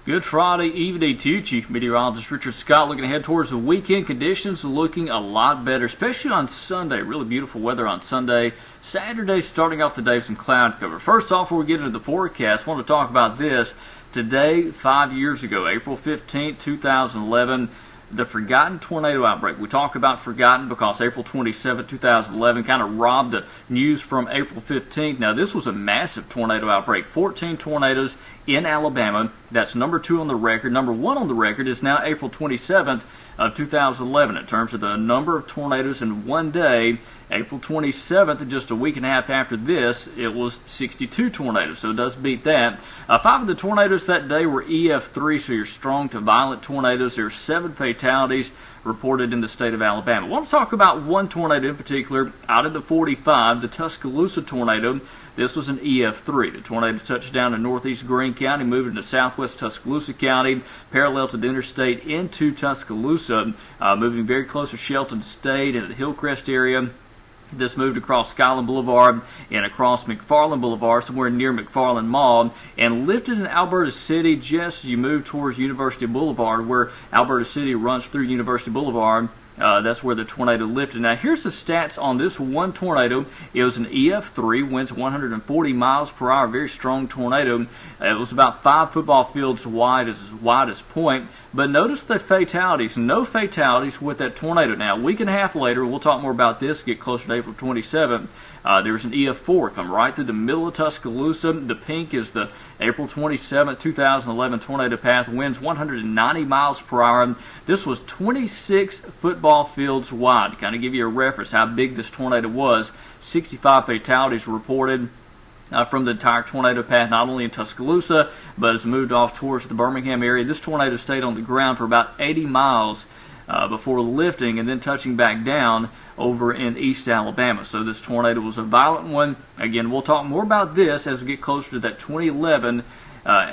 Good Friday evening to you, Chief Meteorologist Richard Scott. Looking ahead towards the weekend, conditions looking a lot better, especially on Sunday. Really beautiful weather on Sunday. Saturday, starting off the day with some cloud cover. First off, before we get into the forecast, I want to talk about this. Today, 5 years ago, April 15, 2011, the forgotten tornado outbreak. We talk about forgotten because April 27, 2011 kind of robbed the news from April 15th. Now, this was a massive tornado outbreak. 14 tornadoes in Alabama. That's number 2 on the record. Number 1 on the record is now April 27th of 2011 in terms of the number of tornadoes in one day. April 27th, just a week and a half after this, it was 62 tornadoes, so it does beat that. 5 of the tornadoes that day were EF3, so your strong to violent tornadoes. There are 7 fatalities reported in the state of Alabama. I want to talk about one tornado in particular out of the 45, the Tuscaloosa tornado. This was an EF3. The tornado touched down in northeast Greene County, moved into southwest Tuscaloosa County, parallel to the interstate into Tuscaloosa, moving very close to Shelton State and the Hillcrest area. This moved across Skyland Boulevard and across McFarland Boulevard, somewhere near McFarland Mall, and lifted in Alberta City just as you move towards University Boulevard, where Alberta City runs through University Boulevard. That's where the tornado lifted. Now, here's the stats on this one tornado. It was an EF3, winds 140 miles per hour, very strong tornado. It was about 5 football fields wide as its widest point. But notice the fatalities. No fatalities with that tornado. Now, a week and a half later, we'll talk more about this, get closer to April 27th. There was an EF4 come right through the middle of Tuscaloosa. The pink is the April 27th, 2011 tornado path. Winds 190 miles per hour. This was 26 football fields wide. To kind of give you a reference how big this tornado was. 65 fatalities reported from the entire tornado path, not only in Tuscaloosa, but as moved off towards the Birmingham area. This tornado stayed on the ground for about 80 miles before lifting and then touching back down over in East Alabama. So this tornado was a violent one. Again, we'll talk more about this as we get closer to that 2011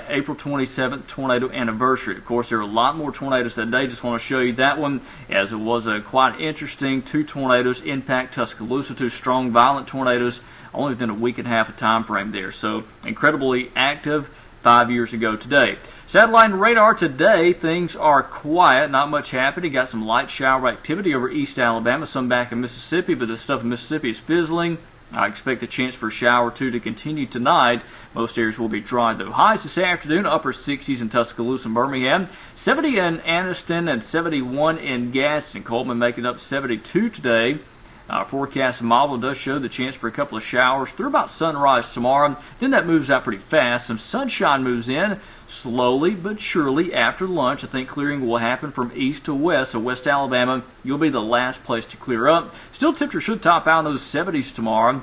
April 27th tornado anniversary. Of course, there are a lot more tornadoes that day. Just want to show you that one, as it was quite interesting. 2 tornadoes impact Tuscaloosa, 2 strong, violent tornadoes, only within a week and a half of time frame there. So incredibly active 5 years ago today. Satellite and radar today, things are quiet, not much happening. Got some light shower activity over East Alabama, some back in Mississippi, but the stuff in Mississippi is fizzling. I expect the chance for a shower or 2 to continue tonight. Most areas will be dry, though. Highs this afternoon, upper 60s in Tuscaloosa and Birmingham, 70 in Anniston and 71 in Gadsden. Coleman making up 72 today. Our forecast model does show the chance for a couple of showers through about sunrise tomorrow. Then that moves out pretty fast. Some sunshine moves in slowly but surely after lunch. I think clearing will happen from east to west. So West Alabama, you'll be the last place to clear up. Still, temperatures should top out in those 70s tomorrow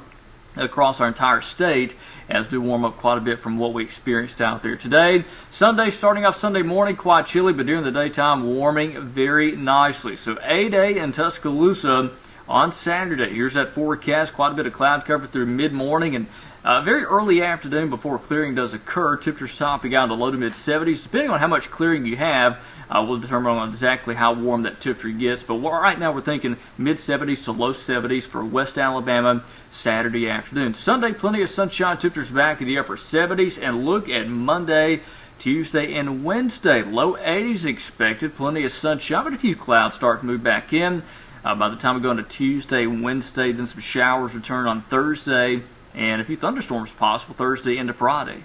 across our entire state, as do warm up quite a bit from what we experienced out there today. Sunday, starting off Sunday morning, quite chilly, but during the daytime, warming very nicely. So A-Day in Tuscaloosa on Saturday. Here's that forecast. Quite a bit of cloud cover through mid-morning and very early afternoon before clearing does occur. Temperatures topping out in the low to mid-70s. Depending on how much clearing you have, will determine on exactly how warm that temperature gets. But right now we're thinking mid-70s to low 70s for West Alabama Saturday afternoon. Sunday, plenty of sunshine. Temperatures back in the upper 70s. And look at Monday, Tuesday, and Wednesday. Low 80s expected. Plenty of sunshine, but a few clouds start to move back in. By the time we go into Tuesday, Wednesday, then some showers return on Thursday, and a few thunderstorms possible Thursday into Friday.